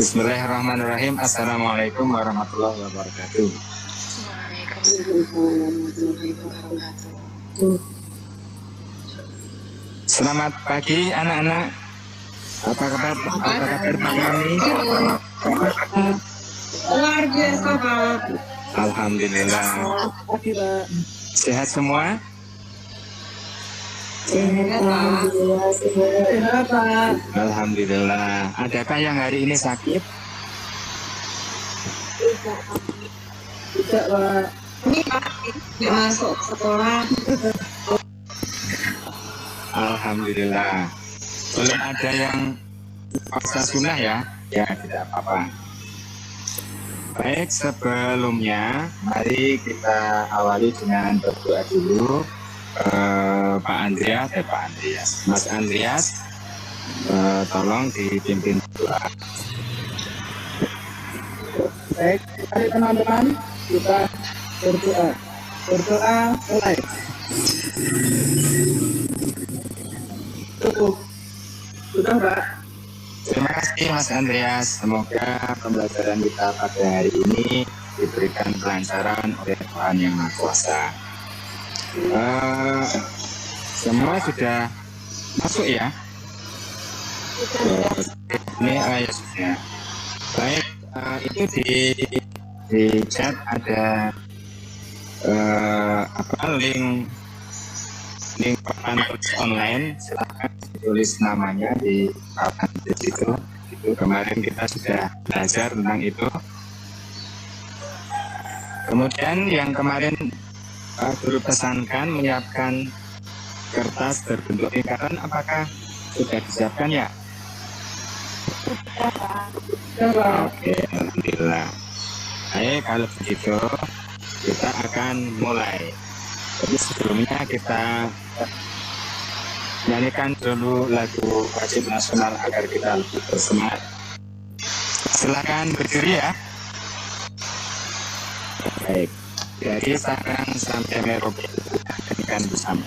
Bismillahirrahmanirrahim. Assalamualaikum warahmatullahi wabarakatuh. Selamat pagi anak-anak. Apa kabar Pak Kami? Luar biasa Pak. Alhamdulillah. Sehat semua? Sehat Pak. Alhamdulillah. Adakah yang hari ini sakit? Tidak Pak. Ini Pak masuk sekolah. Alhamdulillah. Belum ada yang puasa sunnah ya? Ya, tidak apa-apa. Baik, sebelumnya mari kita awali dengan berdoa dulu. Pak Andreas, Mas Andreas, tolong dipimpin doa. Baik, mari teman-teman kita berdoa. Berdoa mulai. Cukup. Sudah Pak. Terima kasih Mas Andreas. Semoga pembelajaran kita pada hari ini diberikan kelancaran oleh Tuhan Yang Maha Kuasa. Semua sudah masuk ya? Ini ya sudah. Baik, itu di chat ada link papan tulis online. Silakan ditulis namanya di papan tulis itu. Kemarin kita sudah belajar tentang itu. Kemudian yang kemarin guru pesankan menyiapkan kertas berbentuk lingkaran, apakah sudah disiapkan ya? Oke, alhamdulillah. Baik, kalau begitu kita akan mulai. Jadi sebelumnya kita nyanyikan dulu lagu wajib nasional agar kita lebih bersemangat. Silakan berdiri ya. Baik. Dari Sabang sampai Merauke kita nyanyikan bersama.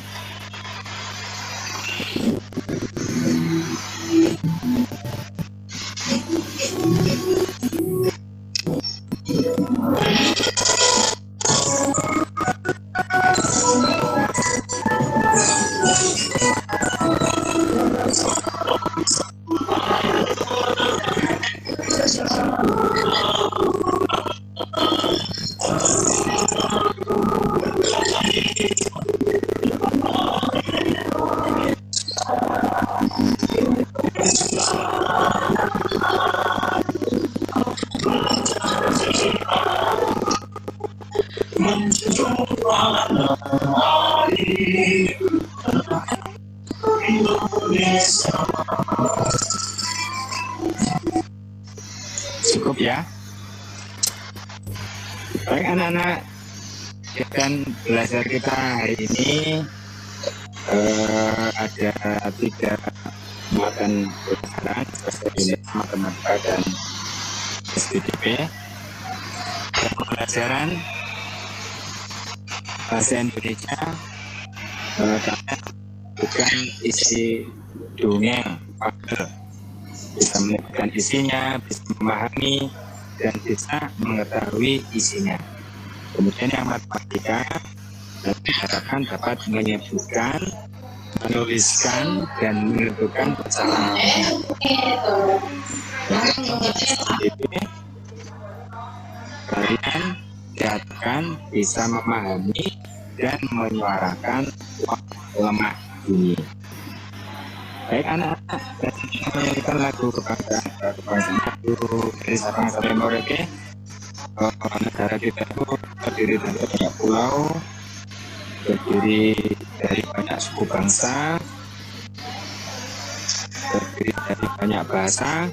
Cukup ya. Baik anak-anak, dan belajar kita hari ini ada 3 muatan pelajaran, bahasa Indonesia, matematika, dan SPDP. Pelajaran bahasa Indonesia kalian bukan isi dongeng, bisa menemukan isinya, bisa memahami, dan bisa mengetahui isinya. Kemudian yang matematika diharapkan dapat menyebutkan, menuliskan, dan menentukan percakapan. Jadi kalian diharapkan bisa memahami dan menyuarakan lemah bunyi. Baik anak-anak, kita menyanyikan lagu kebangsaan dari Sabang sampai Merauke. Negara kita itu terdiri dari banyak pulau, terdiri dari banyak suku bangsa, terdiri dari banyak bahasa,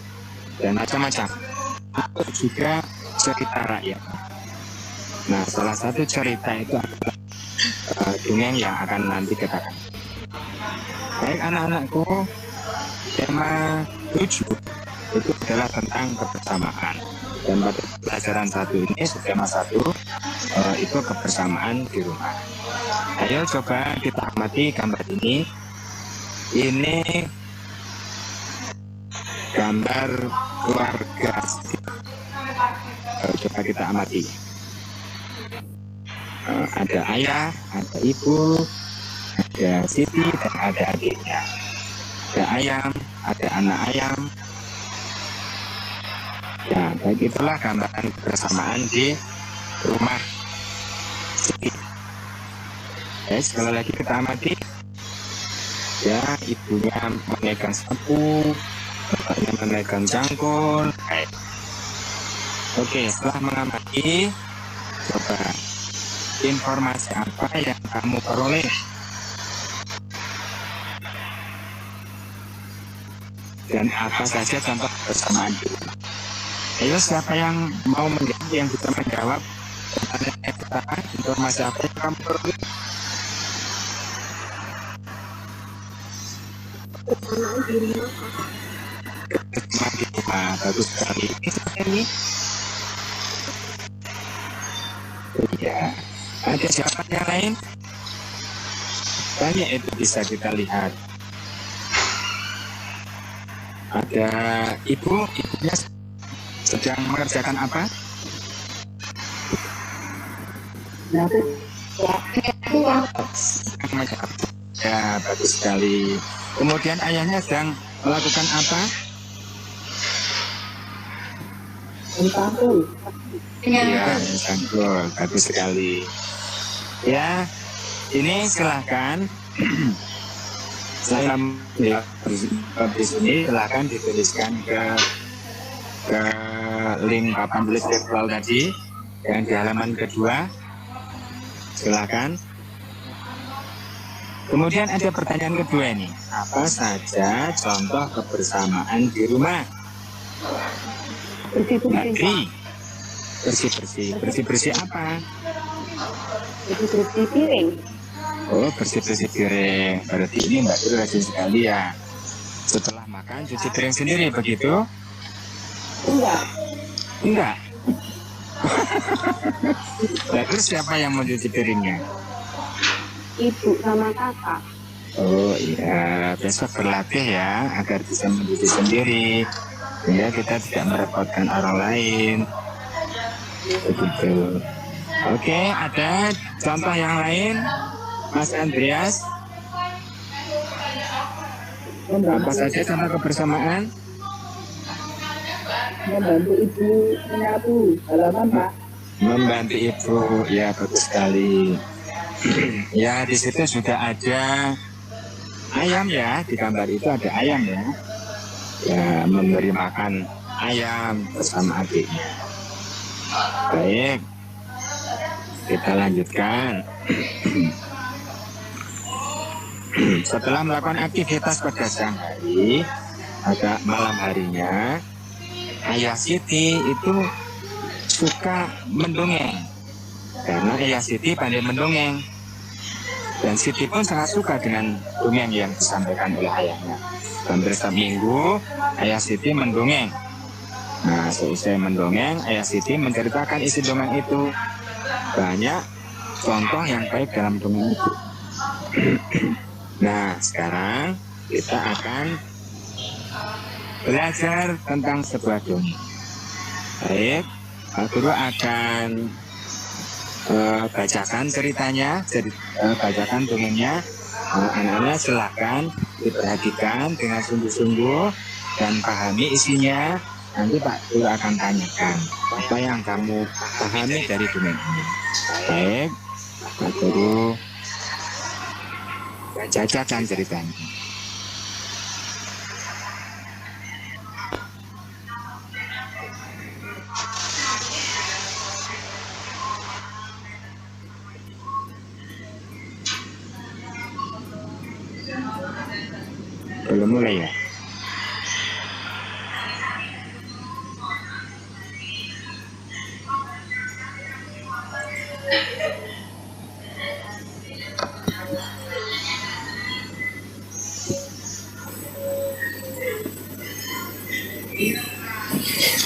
dan macam-macam. Atau juga cerita rakyat. Nah, salah satu cerita itu adalah dongeng yang akan nanti kita akan. Baik anak-anakku, tema 7 itu adalah tentang kebersamaan. Dan pada pelajaran 1 ini, tema 1 itu kebersamaan di rumah. Ayo coba kita amati gambar ini. Ini gambar keluarga. Coba kita amati. Ada ayah, ada ibu, ada Siti, dan ada adiknya. Ada ayam, ada anak ayam. Ya, baik, itulah gambaran kebersamaan di rumah Siti. Sekali lagi kita amati. Ya, ibunya memegang sapu, bapaknya memegang cangkul. Baik. Oke, setelah mengamati, coba informasi apa yang kamu peroleh? Dan apa saja contoh kebersamaan itu? Ayo, siapa yang mau menjawab, yang bisa menjawab pertanyaan informasi apa yang kamu peroleh? Kebersamaan di rumah. Kebersamaan di rumah, bagus sekali. Ini ya, ada siapa yang lain? Banyak itu bisa kita lihat. Ada ibunya sedang mengerjakan apa? Ya, bagus sekali. Kemudian ayahnya sedang melakukan apa? Ya, cangkul. Bagus sekali. Ya, ini silahkan. Saya di sini silahkan dituliskan ke link papan tulis virtual tadi yang di halaman kedua. Silahkan. Kemudian ada pertanyaan kedua ini. Apa saja contoh kebersamaan di rumah? Bersih-bersih apa? Bersih-bersih piring. Oh, bersih-bersih piring. Berarti ini Mbak Duru rajin sekali ya. Setelah makan cuci piring sendiri begitu? Enggak. Nah, terus siapa yang mau cuci piringnya? Ibu sama kakak. Oh iya, besok berlatih ya agar bisa mencuci sendiri, sehingga kita tidak merepotkan orang lain. Begitu. Oke, ada contoh yang lain, Mas Andreas? Apa saja contoh kebersamaan? Membantu ibu menyapu halaman, Pak. Membantu ibu, ya bagus sekali. Ya, di situ sudah ada ayam ya, di gambar itu ada ayam ya. Ya, memberi makan ayam bersama adiknya. Baik, kita lanjutkan. Setelah melakukan aktivitas pada siang hari, pada malam harinya, ayah Siti itu suka mendongeng. Karena ayah Siti pandai mendongeng. Dan Siti pun sangat suka dengan dongeng yang disampaikan oleh ayahnya. Hampir setiap minggu, ayah Siti mendongeng. Nah, selesai mendongeng, ayah Siti menceritakan isi dongeng itu. Banyak contoh yang baik dalam dongeng itu. Nah, sekarang kita akan belajar tentang sebuah dongeng. Baik, Pak Guru akan bacakan ceritanya, bacakan dongengnya. Anak-anak silahkan diperhatikan dengan sungguh-sungguh dan pahami isinya. Nanti Pak Guru akan tanyakan apa yang kamu pahami dari dongeng ini. Baik, Pak Guru bacakan ceritanya. Belum mulai ya?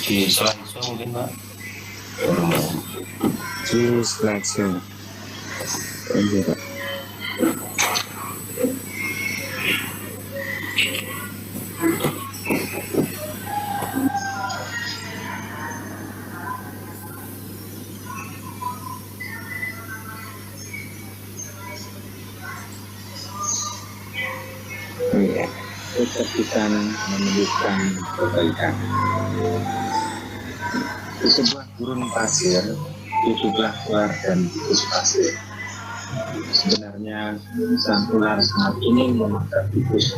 Di slide mungkin Pak. Di slide Pak. terkesan menunjukkan kebaikan. Di sebuah gurun pasir, hiduplah ular dan tikus pasir. Sebenarnya sang ular sangat ingin memakan tikus,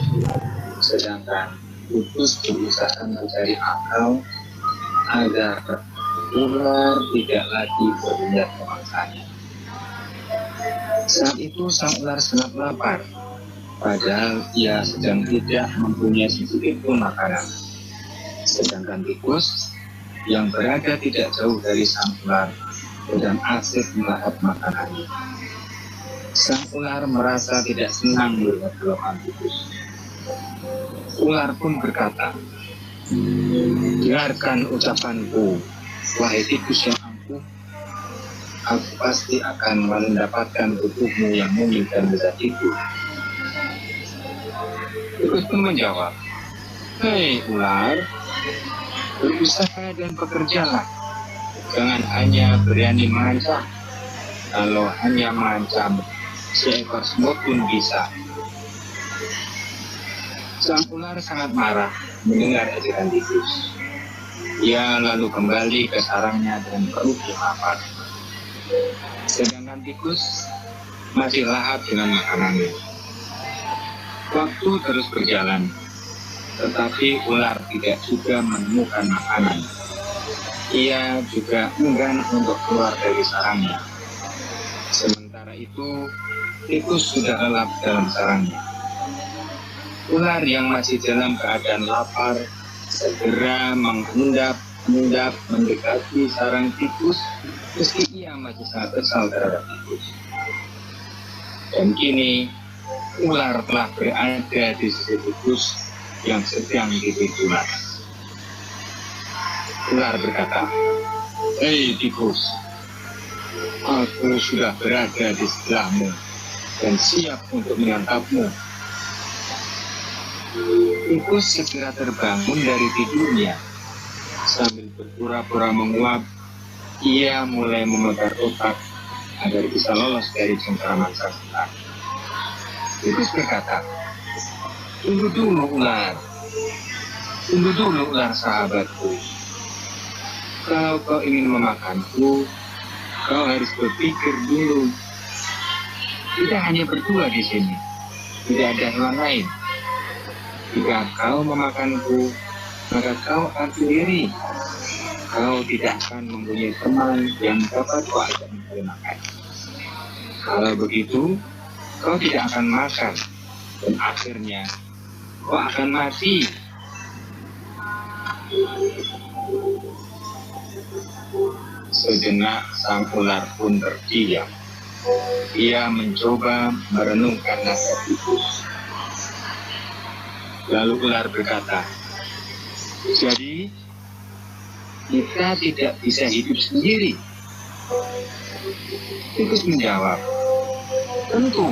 sedangkan tikus berusaha mencari akal agar ular tidak lagi berniat memakannya. Saat itu sang ular sangat lapar, padahal ia sedang tidak mempunyai sedikit pun makanan. Sedangkan tikus yang berada tidak jauh dari sang ular sedang asik melahap makanannya. Sang ular merasa tidak senang melihat kelemahan tikus. Ular pun berkata, "Dengarkan ucapanku, wahai tikus yang ampuh. Aku pasti akan mendapatkan tubuhmu yang mungil dan lezat itu." Tikus pun menjawab, "Hei ular, berusaha dan bekerjalah. Jangan hanya berani mengancam. Kalau hanya mengancam, seekor semut pun bisa." Sang ular sangat marah mendengar ejekan tikus. Ia lalu kembali ke sarangnya dan perut lapar. Sedangkan tikus masih lahap dengan makanannya. Waktu terus berjalan, tetapi ular tidak juga menemukan makanan. Ia juga enggan untuk keluar dari sarangnya. Sementara itu, tikus sudah lelap dalam sarangnya. Ular yang masih dalam keadaan lapar segera mengendap mendekati sarang tikus, meski ia masih sangat kesal terhadap tikus. Dan kini, ular telah berada di sisi tikus yang sedang ditiduran. Ular berkata, "Hei tikus, aku sudah berada di sebelahmu dan siap untuk menyantapmu." Tikus segera terbangun dari tidurnya. Sambil berpura-pura menguap, ia mulai memutar otak agar bisa lolos dari cengkraman sang ular. Tikus berkata, "Tunggu dulu ular. Tunggu dulu ular sahabatku. Kalau kau ingin memakanku, kau harus berpikir dulu. Kita hanya berdua di sini. Tidak ada hewan lain. Jika kau memakanku, maka kau akan sendiri. Kau tidak akan mempunyai teman yang dapat kau ajak mencari makan. Kalau begitu, kau tidak akan makan, dan akhirnya kau akan mati." Sejenak sang ular pun terdiam. Ia mencoba merenungkan nasihat tikus. Lalu ular berkata, "Jadi, kita tidak bisa hidup sendiri?" Tikus menjawab, "Tentu.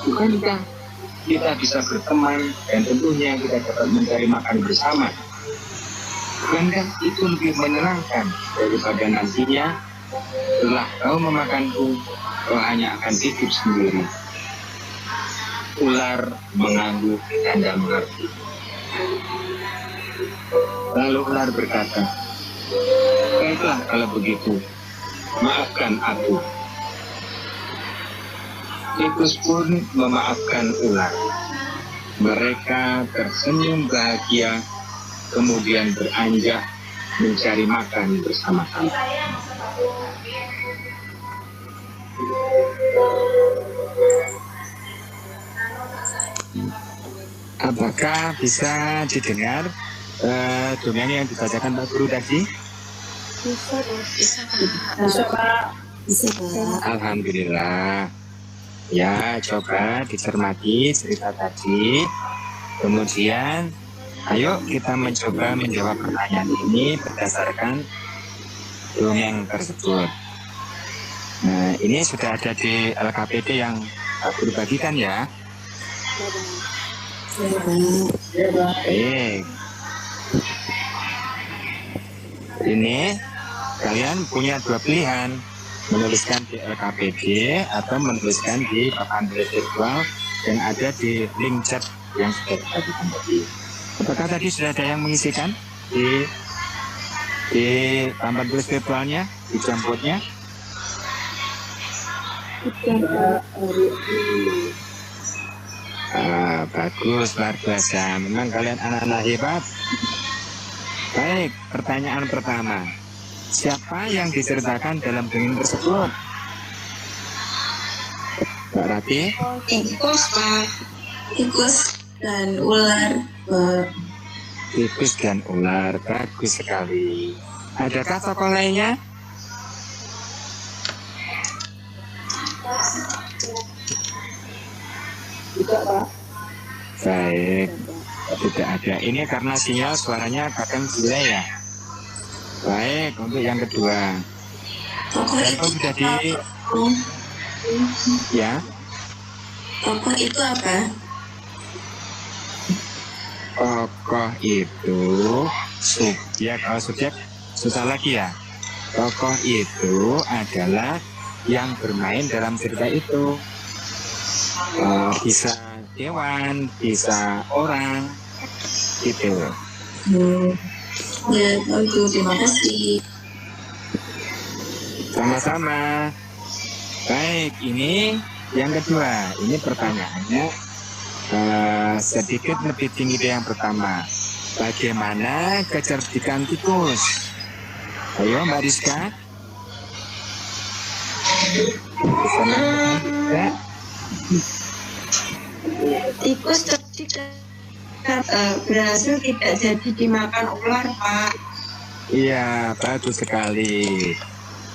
Bukankah kita bisa berteman dan tentunya kita dapat mencari makan bersama? Bukankah itu lebih menyenangkan daripada nantinya setelah kau memakanku, kau hanya akan hidup sendiri?" Ular mengangguk tanda mengerti. Lalu ular berkata, "Baiklah kalau begitu, maafkan aku." Tikus pun memaafkan ular. Mereka tersenyum bahagia, kemudian beranjak mencari makan bersama-sama. Apakah bisa didengar dongeng yang dibacakan Pak Guru tadi? Bisa Pak. Alhamdulillah. Ya, coba dicermati cerita tadi. Kemudian, ayo kita mencoba menjawab pertanyaan ini berdasarkan dongeng tersebut. Nah, ini sudah ada di LKPD yang Pak Guru bagikan ya. Baik. Ini kalian punya dua pilihan, menuliskan di LKPD atau menuliskan di papan tulis virtual yang ada di link chat yang sudah dibagikan tadi. Apakah tadi sudah ada yang mengisikan di tempat tulis virtualnya, di Jamboardnya? Bagus, luar biasa. Memang kalian anak-anak hebat. Baik, pertanyaan pertama. Siapa yang diceritakan dalam dongeng tersebut? Mbak Rati? Tikus, Pak. Tikus dan ular, Pak. Tikus dan ular, bagus sekali. Adakah tokoh lainnya? Tidak, Pak. Baik, tidak ada. Ini karena sinyal suaranya kadang delay ya. Baik, untuk yang kedua. Tokoh Dan itu sudah di apa? ya. Tokoh itu apa? Tokoh itu subjek. Oh, subjek susah lagi ya. Tokoh itu adalah yang bermain dalam cerita itu. Bisa hewan, bisa orang, gitu. Ya, itu terima kasih. Sama-sama. Baik, ini yang kedua. Ini pertanyaannya sedikit lebih tinggi dari yang pertama. Bagaimana kecerdikan tikus? Ayo Mbak Rizka. Tikus berhasil tidak jadi dimakan ular, Pak. Iya, bagus sekali.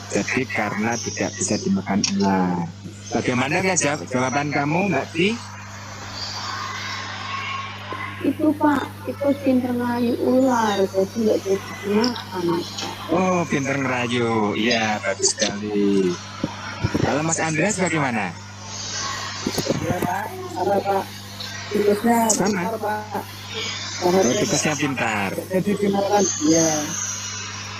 Jadi karena tidak bisa dimakan ular. Bagaimana ya jawaban kamu, Mbak Ti? Itu, Pak, tikus pinter ngerayu ular, jadi nggak jadi dimakan. Oh, pinter ngerayu. Iya, bagus sekali. Kalau Mas Andreas bagaimana? Ya, Pak. Apa, Pak? Tikusnya Sama. pintar, Pak. Oh, tikusnya pintar. Jadi dimakan. Iya.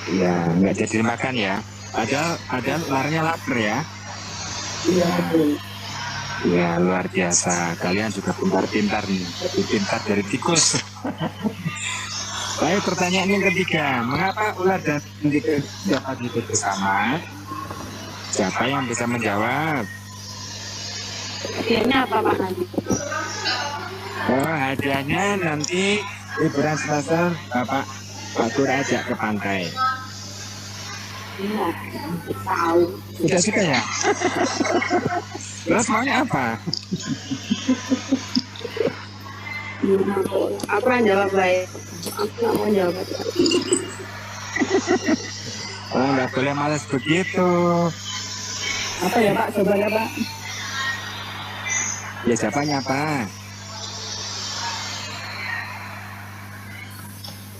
Iya, nggak jadi dimakan ya. Ada ularnya lapar ya. Iya, betul. Ya, luar biasa. Kalian juga pintar-pintar nih. Lebih pintar dari tikus. Baik, pertanyaan yang ketiga. Mengapa ular dan tikus dapat hidup bersama? Siapa yang bisa menjawab? Hadiahnya apa, Pak, nanti? Oh, hadiahnya nanti liburan semester Pak Gur ajak ke pantai. Iya, tahu. Sudah suka ya? Terus maunya apa? Apa yang jawab baik? Aku nggak mau jawab. Oh, nggak boleh malas begitu. Apa ya, Pak? Coba ya, Pak. Ya, siapanya apa?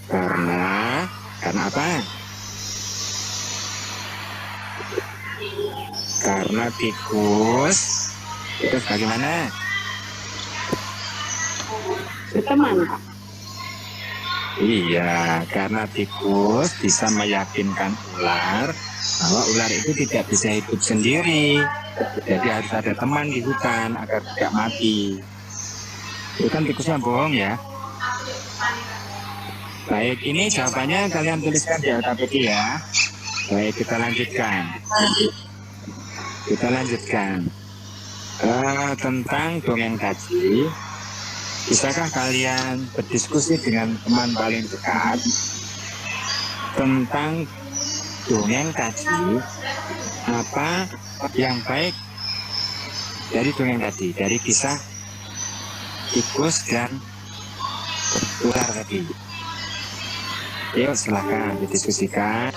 Karena apa? Karena tikus bagaimana? Berteman, Pak. Iya, karena tikus bisa meyakinkan ular bahwa ular itu tidak bisa hidup sendiri. Jadi harus ada teman di hutan agar tidak mati. Itu kan tikusnya bohong ya. Baik, ini jawabannya kalian tuliskan di LKPD ya. Baik, kita lanjutkan. Tentang dongeng tadi, bisakah kalian berdiskusi dengan teman paling dekat tentang dongeng tadi? Apa yang baik dari dongeng tadi, dari kisah tikus dan ular tadi? Yuk, silakan didiskusikan.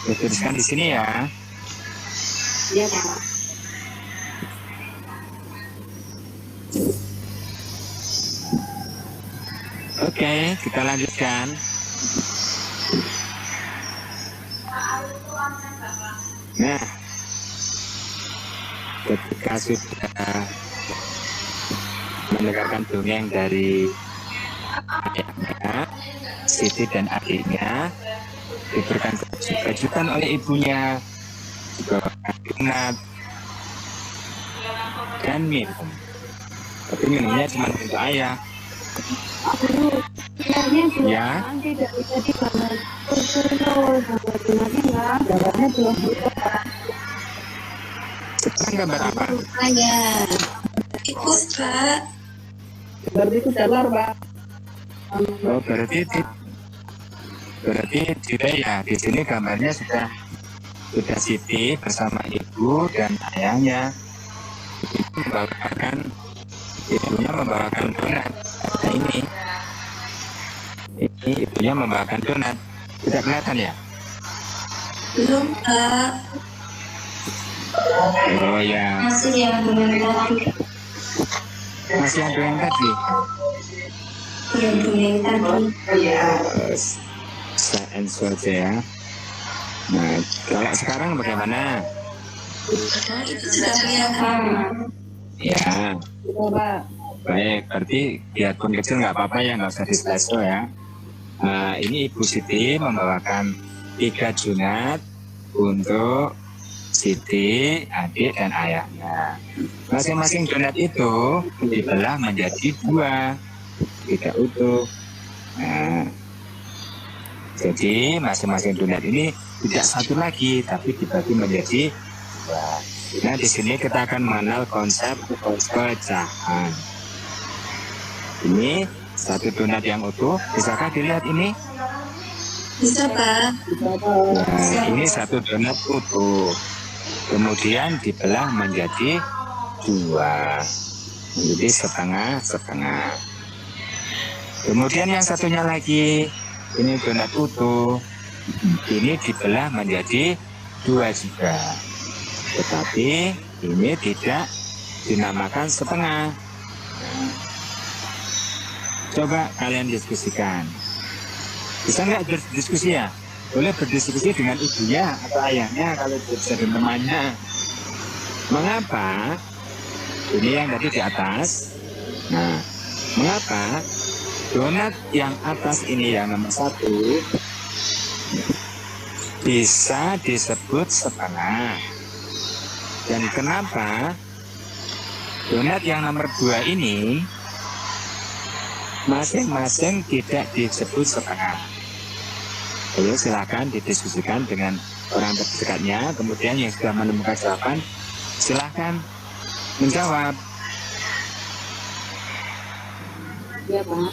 Dituliskan di sini ya. Iya, Pak. Oke, kita lanjutkan. Nah, ketika sudah mendengarkan dongeng dari ayahnya, Siti dan adiknya, diberikan kejutan oleh ibunya, dibawakan donat dan minum. Tapi minumnya cuma untuk ayah. Aduh, sebenarnya belum Ya. tidak bisa digambar terus gambar donatnya nggak ada karena belum buka. Sekarang gambar apa? Saya tikus Pak. Berarti itu telur, Pak. Oh, berarti tidak ya. Di sini gambarnya sudah Siti bersama ibu dan ayahnya. Ibunya membawakan donat. Nah, ini ibunya membawakan donat. Tidak kelihatan ya? Belum Pak. Oh ya, Masih yang dengan tadi. masih ada yang tadi. Yang dengan tadi. Saya answer aja ya. Nah, kalau sekarang bagaimana? Oh, itu sudah kelihatan. Ya, Coba. baik. Berarti biarpun kecil nggak apa-apa ya, nggak usah di-slideshow ya. Ini Ibu Siti membawakan 3 donat untuk Siti, adik, dan ayahnya. Masing-masing donat itu dibelah menjadi 2, tidak utuh. Nah, jadi masing-masing donat ini tidak satu lagi, tapi dibagi menjadi 2. Nah, di sini kita akan mengenal konsep pecahan. Ini satu donat yang utuh, bisakah dilihat ini? Bisa Pak. Nah, ini satu donat utuh. Kemudian dibelah menjadi 2. Menjadi setengah-setengah. Kemudian yang satunya lagi, ini donat utuh. Ini dibelah menjadi 2 juga. Tetapi ini tidak dinamakan setengah. Nah, coba kalian diskusikan. Bisa nggak berdiskusi ya? Boleh berdiskusi dengan ibunya atau ayahnya kalau bisa dengan temannya. Mengapa? Ini yang tadi di atas. Nah, mengapa donat yang atas ini yang nomor 1 bisa disebut setengah? Dan kenapa donat yang nomor 2 ini masing-masing tidak disebut setengah? Ayo silakan didiskusikan dengan orang terdekatnya. Kemudian yang sudah menemukan jawaban, silakan menjawab. Ya, Pak.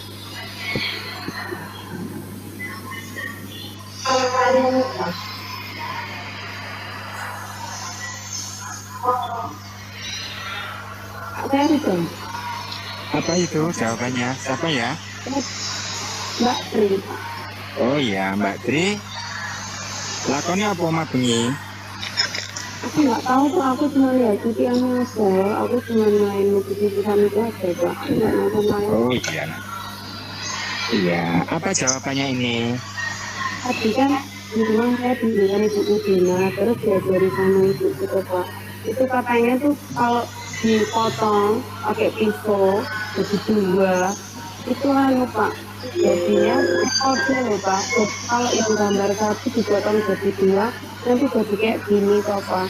Apa itu? Apa itu jawabannya? Siapa ya? Mbak Tri. Oh ya, Mbak Tri. Lakonnya apa Mak Bengi? Aku nggak tahu Pak, aku cuma lihat titiannya aja. Aku cuma main lukisan itu aja Pak. Aku nggak nonton lain. Oh iya. Iya, apa jawabannya ini? Tadi kan di rumah saya dengan ibuku Dina, terus diajari sama ibuku tuh Pak. Itu katanya tuh kalau dipotong pakai pisau jadi 2, itu anu Pak. Jadinya kode loh Pak. Kalau yang gambar 1 dipotong jadi 2, nanti jadi kayak gini toh Pak.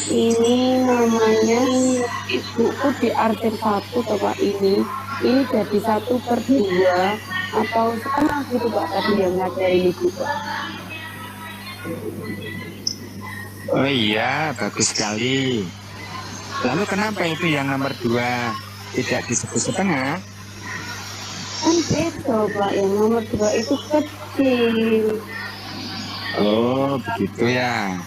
Ini namanya ibuku diarsir 1 toh Pak ini. Ini jadi 1/2 atau setengah gitu Pak tadi yang ngajarin ibu Pak. Oh iya, bagus sekali. Lalu kenapa itu yang nomor 2 tidak disebut setengah? Kan beda Pak, yang nomor 2 itu kecil. Oh, begitu ya.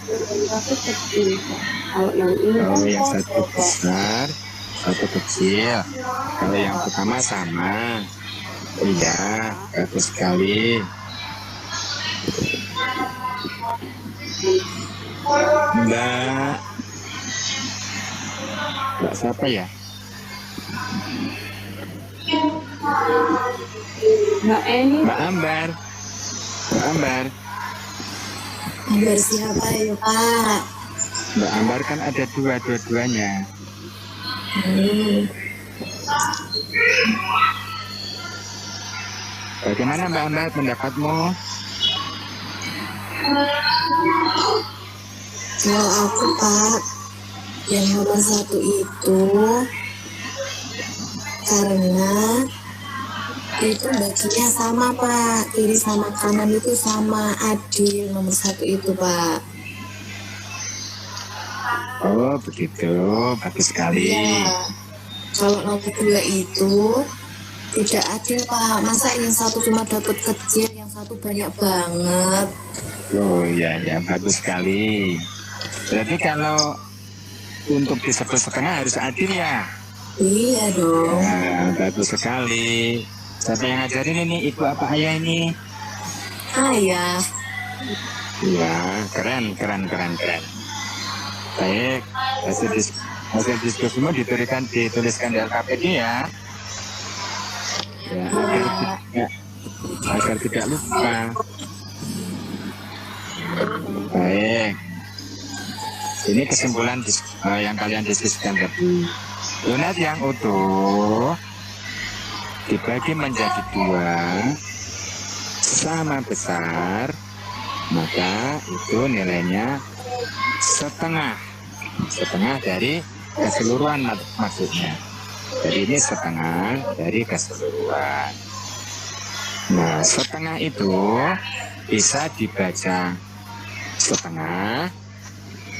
Tapi kecil Pak. Kalau yang ini Oh, kan yang kode, satu Pak. besar, satu kecil. Kalau yang pertama sama. Iya, bagus sekali. Mbak siapa ya? Mbak Eni Mbak Ambar. Mbak Ambar. Biar siapa ya Pak? Mbak Ambar kan ada dua-duanya. Bagaimana Mbak Ambar pendapatmu? Kalau aku Pak, yang nomor 1 itu karena itu baginya sama Pak, kiri sama kanan itu sama, adil nomor 1 itu Pak. Oh begitu, bagus sekali. Iya. Kalau nomor 2 itu tidak adil Pak, masa yang satu cuma dapat kecil, yang satu banyak banget. Oh ya ya, bagus sekali. Berarti kalau untuk disebut setengah harus adil ya? Iya dong. Nah, bagus sekali. Siapa yang ngajarin ini? Ibu apa ayah ini? Ayah. Iya, keren. Baik, hasil diskusimu dituliskan di LKPD ya. Ya, agar tidak lupa. Baik. Ini kesimpulan yang kalian diskusikan tadi. Donat yang utuh dibagi menjadi 2 sama besar, maka itu nilainya setengah dari keseluruhan maksudnya. Jadi ini setengah dari keseluruhan. Nah, setengah itu bisa dibaca setengah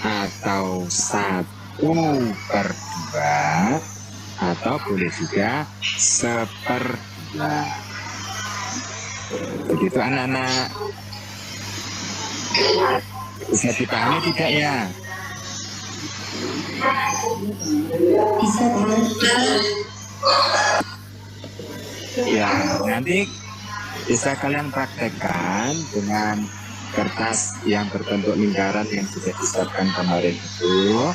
atau 1/2 atau boleh juga 1/2. Begitu anak-anak, bisa dipahami tidak ya? Bisa Pak. Ya, nanti bisa kalian praktekkan dengan kertas yang berbentuk lingkaran yang sudah disiapkan kemarin itu.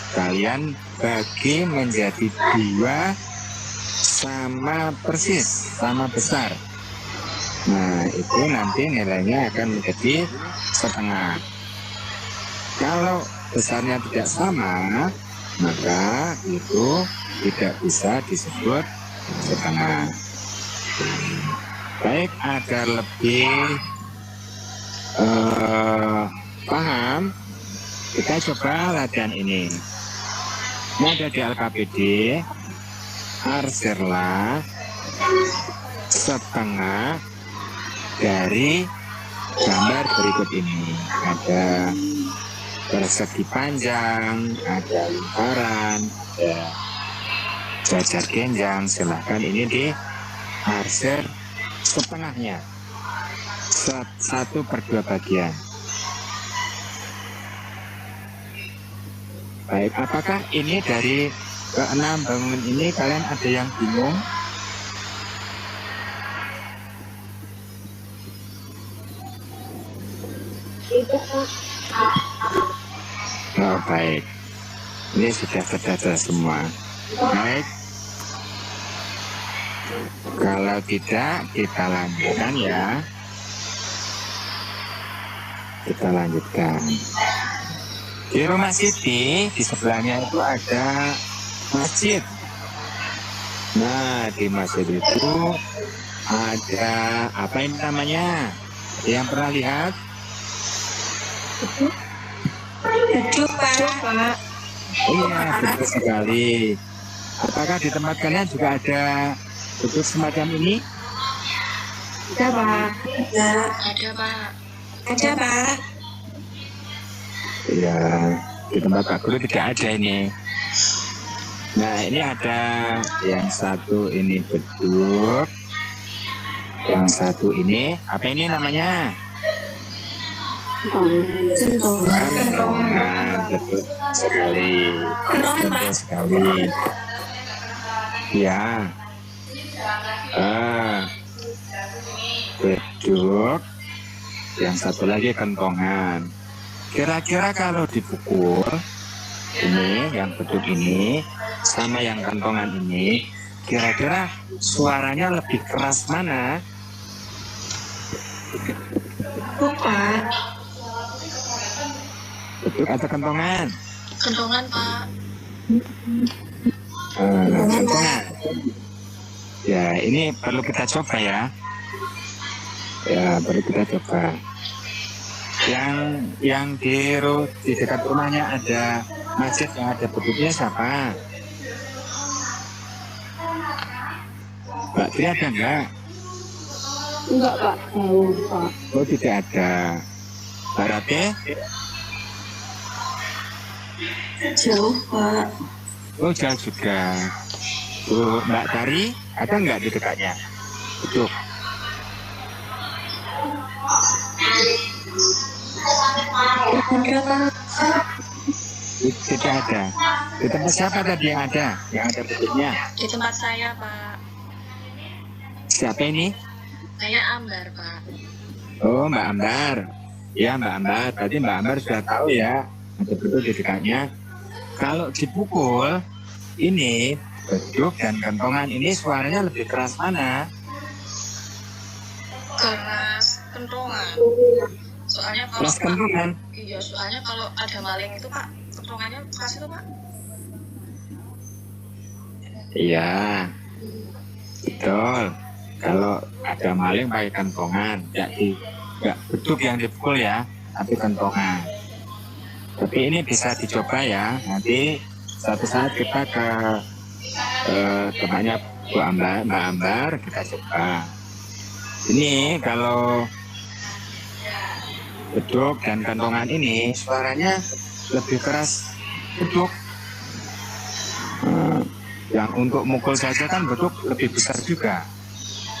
Kalian bagi menjadi 2 sama persis, sama besar. Nah, itu nanti nilainya akan menjadi setengah. Kalau besarnya tidak sama, maka itu tidak bisa disebut setengah. Baik, agar lebih paham, kita coba latihan ini. Ini ada di LKPD. Arsirlah setengah dari gambar berikut ini. Ada persegi panjang, ada lingkaran, ada jajar genjang. Silahkan ini di arsir setengahnya, 1/2 bagian. Baik, apakah ini dari ke-6 bangunan ini kalian ada yang bingung? Tidak Pak. Oh baik, ini sudah tercatat semua. Baik, kalau tidak kita lanjutkan ya. Kita lanjutkan. Di rumah Siti, di sebelahnya itu ada masjid. Nah, di masjid itu ada apa ini namanya? Ada yang pernah lihat? Beduk Pak. Iya, betul sekali. Apakah di tempat kalian juga ada beduk semacam ini? Ada Pak. Ada Pak. Ada Pak. Iya, di tempat Pak Guru tidak ada ini. Nah, ini ada yang satu ini beduk, yang satu ini apa ini namanya? Kentongan, betul sekali, betul sekali. Ya, beduk, yang satu lagi kentongan. Kira-kira kalau dipukul ini, yang beduk ini sama yang kentongan ini, kira-kira suaranya lebih keras mana? Pak. Beduk atau kentongan? Kentongan Pak. Kentongan. Ya, ini perlu kita coba ya. Ya, perlu kita coba. Yang di dekat rumahnya ada masjid yang ada beduknya siapa? Mbak Tri ada enggak? Enggak Pak, jauh Pak. Oh tidak ada. Mbak Rate? Jauh, Pak. Oh jauh juga. Oh, Mbak Tari ada enggak di dekatnya? Beduk. Ada, Pak. Tidak ada. Di tempat siapa tadi yang ada? Yang ada beduknya? Di tempat saya, Pak. Siapa ini? Saya Ambar, Pak. Oh Mbak Ambar. Ya Mbak Ambar. Berarti Mbak Ambar sudah tahu ya. Ada beduk di dekatnya. Kalau dipukul, ini beduk dan kentongan ini suaranya lebih keras mana? Keras kentongan. Soalnya kalau Keras kentongan. iya, soalnya kalau ada maling itu Pak, kentongannya keras itu Pak. Iya. Betul. Kalau ada maling pakai kentongan, nggak beduk yang dipukul ya, tapi kentongan. Tapi ini bisa dicoba ya. Nanti suatu saat kita ke tempatnya Bu Ambar, Mbak Ambar, kita coba. Ini kalau beduk dan kentongan ini suaranya lebih keras beduk. Yang untuk mukul saja kan beduk lebih besar juga.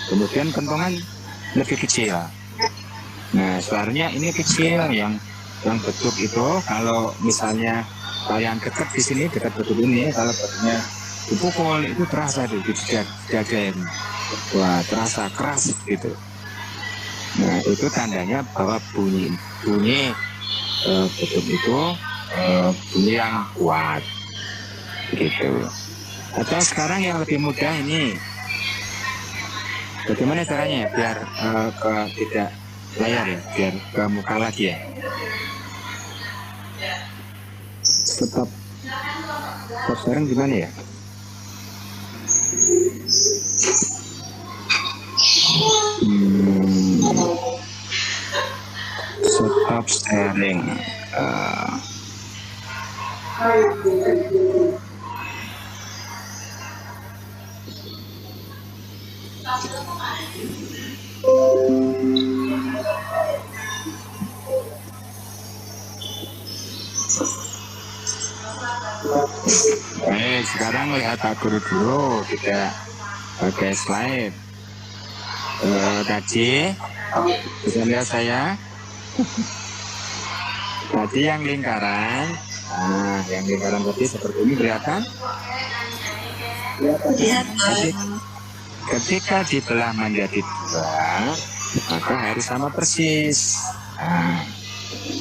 Kemudian kentongan lebih kecil. Nah suaranya ini kecil, yang beduk itu kalau misalnya kalian dekat di sini dekat beduk ini, kalau beduknya dipukul itu terasa di dada ini. Wah terasa keras gitu. Nah itu tandanya bahwa bunyi beduk itu bunyi yang kuat gitu. Atau sekarang yang lebih mudah ini, bagaimana caranya ya biar ke tidak layar ya, biar ke muka lagi ya. Stop sharing gimana ya? Stop sharing. Baik, sekarang lihat Pak Guru dulu, tidak pakai slide. Tadi bisa lihat saya. Tadi yang lingkaran, nah yang lingkaran tadi seperti ini kelihatan. Jadi, ketika dibelah menjadi dua, maka harus sama persis. Nah,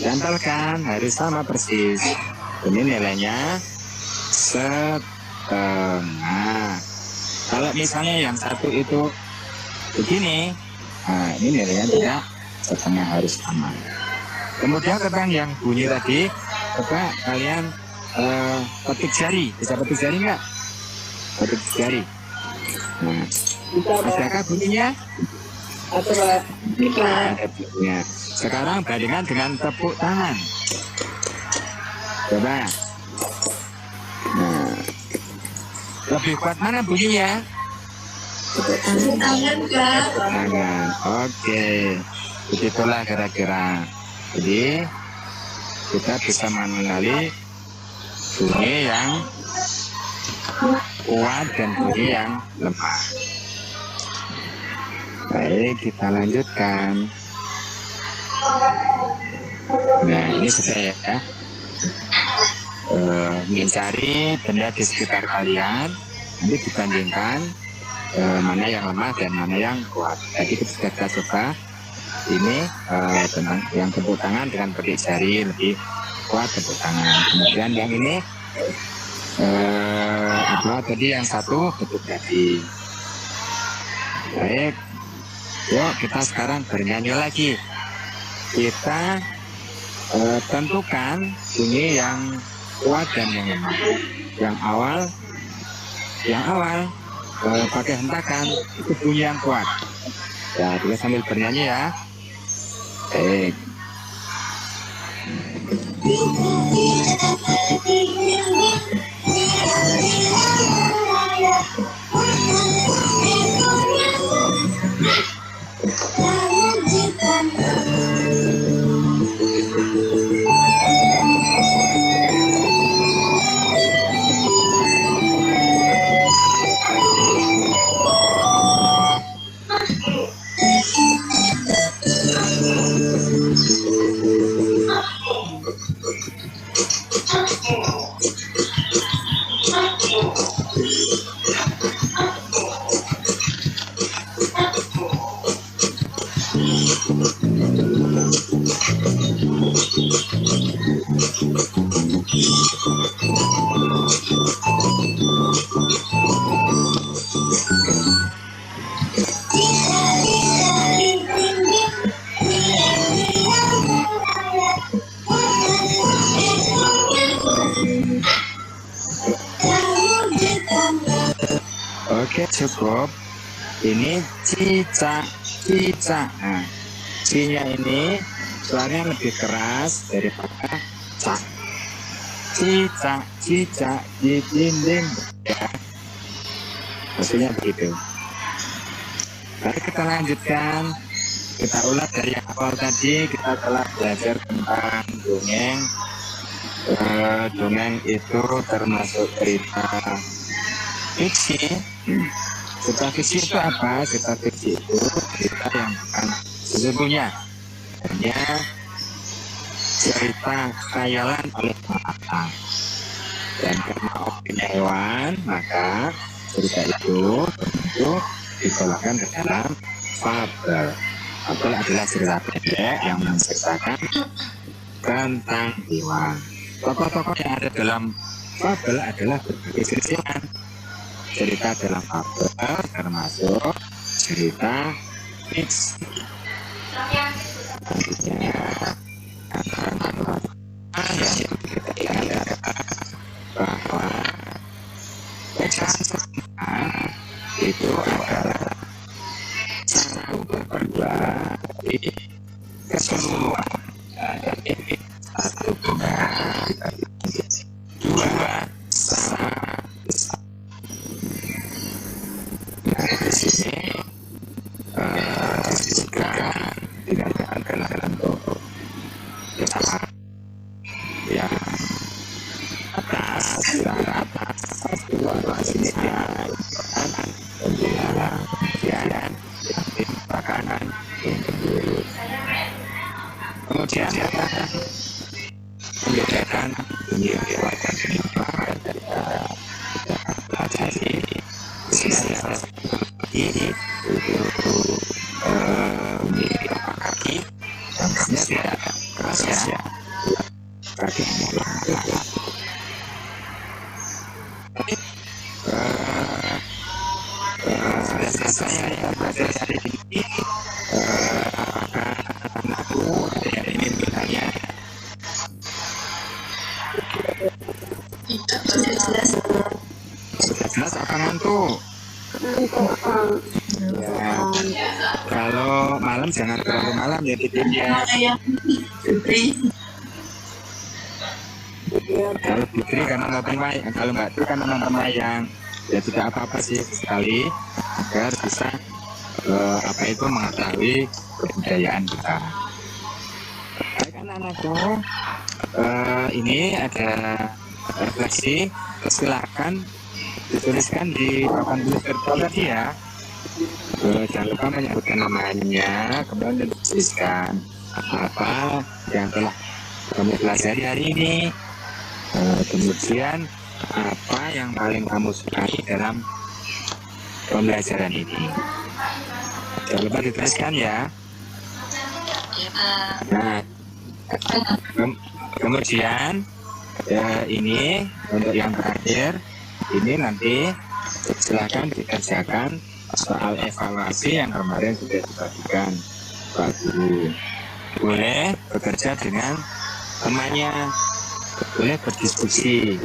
tempelkan harus sama persis. Ini nilainya setengah. Kalau misalnya yang satu itu begini, nah ini nilainya tidak setengah, harus sama. Kemudian tentang yang bunyi tadi, coba kalian petik jari. Bisa petik jari nggak? Petik jari. Nah, adakah bunyinya? Ada Pak. Ada bunyinya. Sekarang bandingkan dengan tepuk tangan. Coba. Nah, lebih kuat mana bunyinya? Tangan, Pak. Tangan. Oke. Begitulah kira-kira. Jadi kita bisa mengenali bunyi yang kuat dan bunyi yang lemah. Baik, kita lanjutkan. Nah, ini sudah ya. Mencari benda di sekitar kalian, nanti dibandingkan mana yang lemah dan mana yang kuat. Jadi kita coba ini tentang yang tepuk tangan dengan petik jari, lebih kuat tepuk tangan. Kemudian yang ini apa tadi, yang satu beduk tadi. Baik, yuk kita sekarang bernyanyi lagi. Kita tentukan bunyi yang kuat dan yang lemah. Yang awal pakai hentakan itu bunyi yang kuat. Ya, kita sambil bernyanyi ya. Baik. Oke, cukup. Ini cicak, cicak. Nah, C-nya ini suaranya lebih keras daripada cak. Cicak, cicak di dinding. Ya, maksudnya begitu. Mari kita lanjutkan. Kita ulas dari awal tadi. Kita telah belajar tentang dongeng. Dongeng itu termasuk cerita fiksi. Cerita fiksi itu apa? Cerita fiksi itu cerita yang bukan sesungguhnya, hanya cerita khayalan oleh mata. Dan karena opini hewan, maka cerita itu tentu digolongkan ke dalam fabel. Fabel adalah cerita pendek yang menceritakan tentang hewan. Tokoh-tokoh yang ada dalam fabel adalah berbagai jenis hewan. Cerita dalam fabel termasuk cerita fiksi. Selanjutnya yang kita lihat bahwa itu adalah satu berbagi keseluruhan dari satu benda dua sama. Nah, di sini disebutkan tidak ada bentuk kesalahan yang atas dua sini kemudian makanan kemudian membedakan lewatan penyimpanan daripada pelajari ini memiliki kaki contohnya tidak keras ya kaki sudah selesai ya belajar hari ini. Apakah anakku ada yang ingin bertanya? Sudah jelas apa ngantuk? Ya, kalau malam jangan terlalu malam ya tidurnya. Kalau Putri karena nonton wayang, kalau Mbak Tri karena nonton wayang, ya tidak apa-apa sih sekali agar bisa apa itu mengetahui kebudayaan kita. Baik anak-anakku, ini ada refleksi, silakan dituliskan di papan tulis virtual tadi ya. Jangan lupa menyebutkan namanya, kemudian dituliskan apa yang telah kamu pelajari hari ini. Kemudian apa yang paling kamu sukai dalam pembelajaran ini. Jangan lupa dituliskan ya. Nah, kemudian ini untuk yang terakhir, ini nanti silakan dikerjakan soal evaluasi yang kemarin sudah dibagikan Pak Guru. Boleh bekerja dengan temannya, boleh berdiskusi,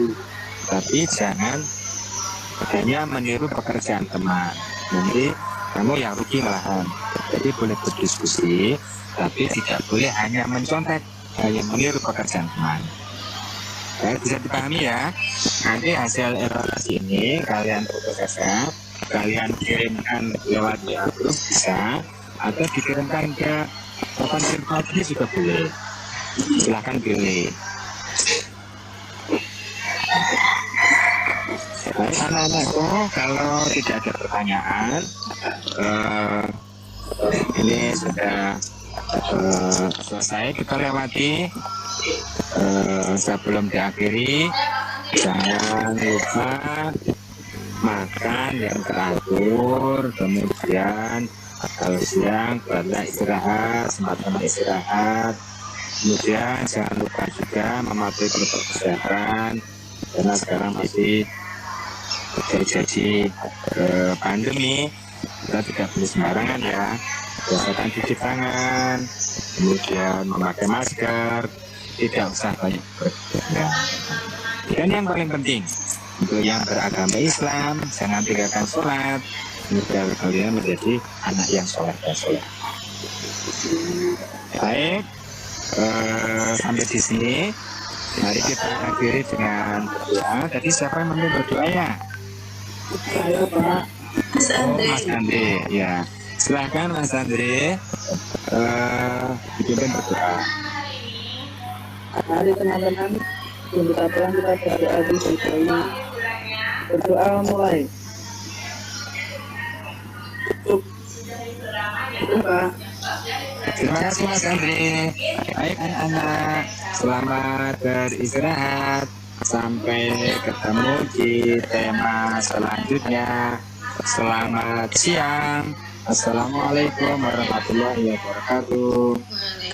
tapi jangan hanya meniru pekerjaan teman. Nanti kamu yang rugi malahan. Jadi boleh berdiskusi, tapi tidak boleh hanya mencontek, hanya meniru pekerjaan teman. Baik, bisa dipahami ya. Nanti hasil evaluasi ini kalian foto saja, kalian kirimkan lewat WA Group bisa, atau dikirimkan ke papan virtual ini juga boleh. Silahkan pilih. Baik anak-anakku, kalau tidak ada pertanyaan, ini sudah selesai kita lewati. Sebelum diakhiri, jangan lupa makan yang teratur, kemudian kalau siang banyak istirahat, sempat istirahat, Kemudian jangan lupa juga mematuhi protokol kesehatan karena sekarang masih terjadi pandemi, kita tidak boleh sembarangan ya. Biasakan cuci tangan, kemudian memakai masker, tidak usah banyak berkerumun. Dan yang paling penting untuk yang beragama Islam jangan tinggalkan sholat, semoga kalian menjadi anak yang sholat dan sholat. Baik, sampai di sini. Mari kita akhiri dengan berdoa. Tadi siapa yang mau berdoa ya? Ayo Pak. Mas Andre. Mas Andre, ya. Silahkan Mas Andre. Dipimpin berdoa. Mari teman-teman, untuk apa kita berdoa di sini. Berdoa mulai. Cukup Pak. Terima kasih Mas Andre. Baik anak-anak, selamat beristirahat. Sampai ketemu di tema selanjutnya. Selamat siang. Assalamualaikum warahmatullahi wabarakatuh.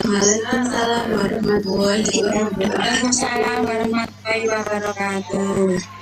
Waalaikumsalam warahmatullahi wabarakatuh. Waalaikumsalam warahmatullahi wabarakatuh.